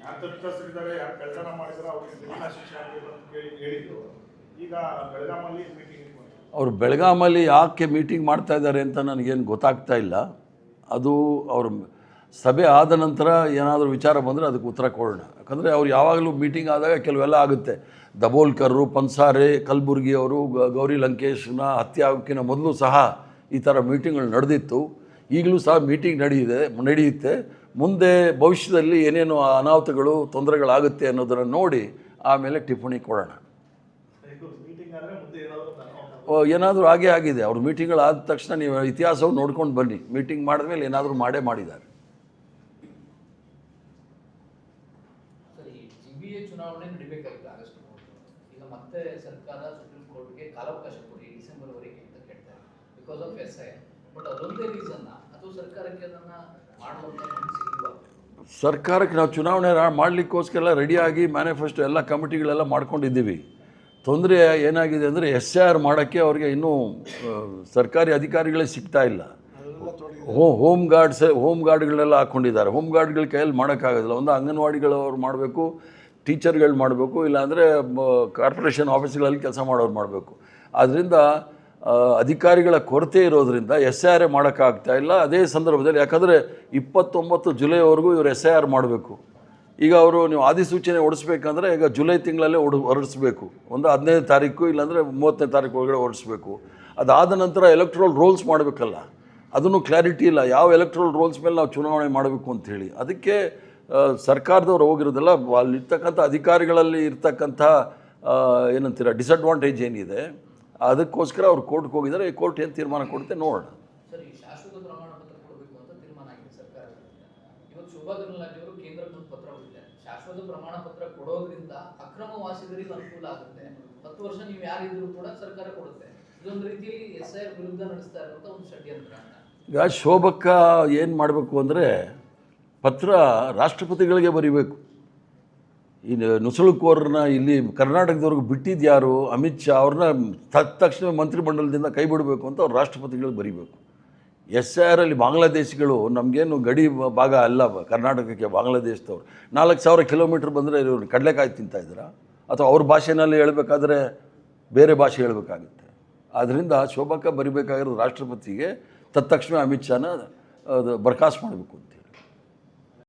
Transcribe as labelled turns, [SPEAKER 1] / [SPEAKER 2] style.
[SPEAKER 1] ಯಾರು ತಪ್ಪಿತಸ್ಥರಿದ್ದಾರೆ, ಯಾರು ಕಳ್ಳತನ ಮಾಡಿದ್ರೆ ಅವ್ರಿಗೆ ಜೀವನ ಶಿಕ್ಷೆ ಆಗಬೇಕು ಅಂತ ಹೇಳಿದ್ರು. ಈಗ ಬೆಳಗಾಮಲ್ಲಿ ಮೀಟಿಂಗ್ ಇಟ್ಕೊಂಡು
[SPEAKER 2] ಅವರು ಬೆಳಗಾಮಲ್ಲಿ ಯಾಕೆ ಮೀಟಿಂಗ್ ಮಾಡ್ತಾ ಇದ್ದಾರೆ ಅಂತ ನನಗೇನು ಗೊತ್ತಾಗ್ತಾ ಇಲ್ಲ. ಅದು ಅವ್ರ ಸಭೆ ಆದ ನಂತರ ಏನಾದರೂ ವಿಚಾರ ಬಂದರೆ ಅದಕ್ಕೆ ಉತ್ತರ ಕೊಡೋಣ. ಯಾಕಂದರೆ ಅವ್ರು ಯಾವಾಗಲೂ ಮೀಟಿಂಗ್ ಆದಾಗ ಕೆಲವೆಲ್ಲ ಆಗುತ್ತೆ. ದಬೋಲ್ಕರು, ಪನ್ಸಾರೆ, ಕಲಬುರ್ಗಿ ಅವರು, ಗೌರಿ ಲಂಕೇಶ್ನ ಹತ್ಯೆ ಆಗೋಕ್ಕಿಂತ ಮೊದಲು ಸಹ ಈ ಥರ ಮೀಟಿಂಗ್ಗಳು ನಡೆದಿತ್ತು. ಈಗಲೂ ಸಹ ಮೀಟಿಂಗ್ ನಡೆಯುತ್ತೆ. ಮುಂದೆ ಭವಿಷ್ಯದಲ್ಲಿ ಏನೇನು ಅನಾಹುತಗಳು, ತೊಂದರೆಗಳಾಗುತ್ತೆ ಅನ್ನೋದನ್ನು ನೋಡಿ ಆಮೇಲೆ ಟಿಪ್ಪಣಿ ಕೊಡೋಣ.
[SPEAKER 1] ಮೀಟಿಂಗ್ ಆದರೆ ಮುಂದೆ
[SPEAKER 2] ಏನಾದರೂ ಹಾಗೇ ಆಗಿದೆ. ಅವ್ರ ಮೀಟಿಂಗ್ಗಳಾದ ತಕ್ಷಣ ನೀವು ಇತಿಹಾಸವನ್ನು ನೋಡ್ಕೊಂಡು ಬನ್ನಿ. ಮೀಟಿಂಗ್ ಮಾಡಿದ್ಮೇಲೆ ಏನಾದರೂ ಮಾಡಿದ್ದಾರೆ.
[SPEAKER 3] ಚುನಾವಣೆ ನಡೀಬೇಕಾಗಿತ್ತು ಆಗಸ್ಟ್ 3. ಈಗ ಮತ್ತೆ ಸರ್ಕಾರ ಸುಪ್ರೀಂ ಕೋರ್ಟ್ಗೆ ಕಾಲಾವಕಾಶ ಕೊಡಿ ಡಿಸೆಂಬರ್ವರೆಗೆ ಅಂತ ಕೇಳ್ತಾರೆ ಬಿಕಾಸ್ ಆಫ್ SIR. ಬಟ್ ಅದೊಂದೇ ರೀಸನ್ನ ಅಥವಾ ಸರ್ಕಾರಕ್ಕೆ ಅದನ್ನು ಮಾಡುವಂಥ ಮನಸ್ಸಿಲ್ವಾ?
[SPEAKER 2] ಸರ್ಕಾರಕ್ಕೆ ನಾವು ಚುನಾವಣೆ ಮಾಡಲಿಕ್ಕೋಸ್ಕರ ರೆಡಿಯಾಗಿ ಮ್ಯಾನಿಫೆಸ್ಟೋ ಎಲ್ಲ ಕಮಿಟಿಗಳೆಲ್ಲ ಮಾಡ್ಕೊಂಡಿದ್ದೀವಿ. ತೊಂದರೆ ಏನಾಗಿದೆ ಅಂದರೆ SIR ಮಾಡೋಕ್ಕೆ ಅವ್ರಿಗೆ ಇನ್ನೂ ಸರ್ಕಾರಿ ಅಧಿಕಾರಿಗಳೇ ಸಿಗ್ತಾ ಇಲ್ಲ. ಹೋಮ್ ಗಾರ್ಡ್ಗಳೆಲ್ಲ ಹಾಕ್ಕೊಂಡಿದ್ದಾರೆ. ಹೋಮ್ ಗಾರ್ಡ್ಗಳ ಕೈಯಲ್ಲಿ ಮಾಡೋಕ್ಕಾಗೋದಿಲ್ಲ. ಒಂದು ಅಂಗನವಾಡಿಗಳವ್ರು ಮಾಡಬೇಕು, ಟೀಚರ್ಗಳು ಮಾಡಬೇಕು, ಇಲ್ಲಾಂದರೆ ಕಾರ್ಪೊರೇಷನ್ ಆಫೀಸ್ಗಳಲ್ಲಿ ಕೆಲಸ ಮಾಡೋರು ಮಾಡಬೇಕು. ಆದ್ದರಿಂದ ಅಧಿಕಾರಿಗಳ ಕೊರತೆ ಇರೋದರಿಂದ SIR ಮಾಡೋಕ್ಕಾಗ್ತಾ ಇಲ್ಲ. ಅದೇ ಸಂದರ್ಭದಲ್ಲಿ ಯಾಕಂದರೆ 29 ಜುಲೈವರೆಗೂ ಇವರು SIR ಮಾಡಬೇಕು. ಈಗ ಅವರು ನೀವು ಅಧಿಸೂಚನೆ ಹೊಡಿಸ್ಬೇಕಂದ್ರೆ ಈಗ ಜುಲೈ ತಿಂಗಳಲ್ಲೇ ಹೊರಡಿಸ್ಬೇಕು. ಒಂದು 15ನೇ ತಾರೀಕು ಇಲ್ಲಾಂದರೆ 30ನೇ ತಾರೀಕು ಒಳಗಡೆ ಹೊರಡಿಸ್ಬೇಕು. ಅದಾದ ನಂತರ ಎಲೆಕ್ಟ್ರಲ್ ರೋಲ್ಸ್ ಮಾಡಬೇಕಲ್ಲ, ಅದನ್ನು ಕ್ಲಾರಿಟಿ ಇಲ್ಲ. ಯಾವ ಎಲೆಕ್ಟ್ರಲ್ ರೋಲ್ಸ್ ಮೇಲೆ ನಾವು ಚುನಾವಣೆ ಮಾಡಬೇಕು ಅಂಥೇಳಿ ಅದಕ್ಕೆ ಸರ್ಕಾರದವ್ರು ಹೋಗಿರೋದಲ್ಲ. ಅಲ್ಲಿರ್ತಕ್ಕಂಥ ಅಧಿಕಾರಿಗಳಲ್ಲಿ ಇರ್ತಕ್ಕಂಥ ಏನಂತೀರ ಡಿಸಡ್ವಾಂಟೇಜ್ ಏನಿದೆ ಅದಕ್ಕೋಸ್ಕರ ಅವ್ರು ಕೋರ್ಟ್ಗೆ ಹೋಗಿದ್ದಾರೆ. ಈ ಕೋರ್ಟ್ ಏನು ತೀರ್ಮಾನ ಕೊಡುತ್ತೆ ನೋಡೋಣ.
[SPEAKER 3] ಸರ್, ಈ ಶಾಶ್ವತ ಪ್ರಮಾಣ ಪತ್ರ ಕೊಡಬೇಕು ಅಂತ ತೀರ್ಮಾನ ಆಗಿದೆ ಸರ್ಕಾರದಿಂದ. ಇವತ್ತು ಶೋಭಾ ಕರಂದ್ಲಾಜೆ ಅವರು ಕೇಂದ್ರಕ್ಕೆ ಒಂದು ಪತ್ರ ಬರೆದಿದ್ದಾರೆ. ಶಾಶ್ವತ ಪ್ರಮಾಣ ಪತ್ರ ಕೊಡೋದ್ರಿಂದ ಅಕ್ರಮವಾಸಿಗರಿಗೆ ಅನುಕೂಲ ಆಗುತ್ತೆ. 10 ವರ್ಷ ನೀವು ಯಾರಿದ್ರು ಕೂಡ ಸರ್ಕಾರ ಕೊಡುತ್ತೆ. ಇದೊಂದು ರೀತಿಯಲ್ಲಿ SIR ವಿರುದ್ಧ ನಡೆಸ್ತಾ ಇರುವಂಥ ಒಂದು ಷಡ್ಯಂತ್ರ ಅಂತ.
[SPEAKER 2] ಈಗ ಶೋಭಕ್ಕ ಏನು ಮಾಡಬೇಕು ಅಂದರೆ ಪತ್ರ ರಾಷ್ಟ್ರಪತಿಗಳಿಗೆ ಬರೀಬೇಕು. ಈ ನುಸುಳುಕೋರನ್ನ ಇಲ್ಲಿ ಕರ್ನಾಟಕದವ್ರಿಗೆ ಬಿಟ್ಟಿದ್ದು ಯಾರು? ಅಮಿತ್ ಶಾ. ಅವ್ರನ್ನ ತಕ್ಷಣ ಮಂತ್ರಿಮಂಡಲದಿಂದ ಕೈ ಬಿಡಬೇಕು ಅಂತ ಅವ್ರು ರಾಷ್ಟ್ರಪತಿಗಳಿಗೆ ಬರೀಬೇಕು. SIR ಅಲ್ಲಿ ಬಾಂಗ್ಲಾದೇಶಿಗಳು ನಮಗೇನು ಗಡಿ ಭಾಗ ಅಲ್ಲ ಕರ್ನಾಟಕಕ್ಕೆ. ಬಾಂಗ್ಲಾದೇಶದವ್ರು 4000 ಕಿಲೋಮೀಟ್ರ್ ಬಂದರೆ ಇವರು ಕಡಲೆಕಾಯಿ ತಿಂತಾಯಿದ್ದೀರಾ? ಅಥವಾ ಅವ್ರ ಭಾಷೆನಲ್ಲಿ ಹೇಳಬೇಕಾದ್ರೆ ಬೇರೆ ಭಾಷೆ ಹೇಳಬೇಕಾಗುತ್ತೆ. ಆದ್ದರಿಂದ ಶೋಭಕ್ಕ ಬರಿಬೇಕಾಗಿರೋದು ರಾಷ್ಟ್ರಪತಿಗೆ, ತತ್ಕ್ಷಣ ಅಮಿತ್ ಶಾನ ಬರ್ಖಾಸ್ತು ಮಾಡಬೇಕು ಅಂತ.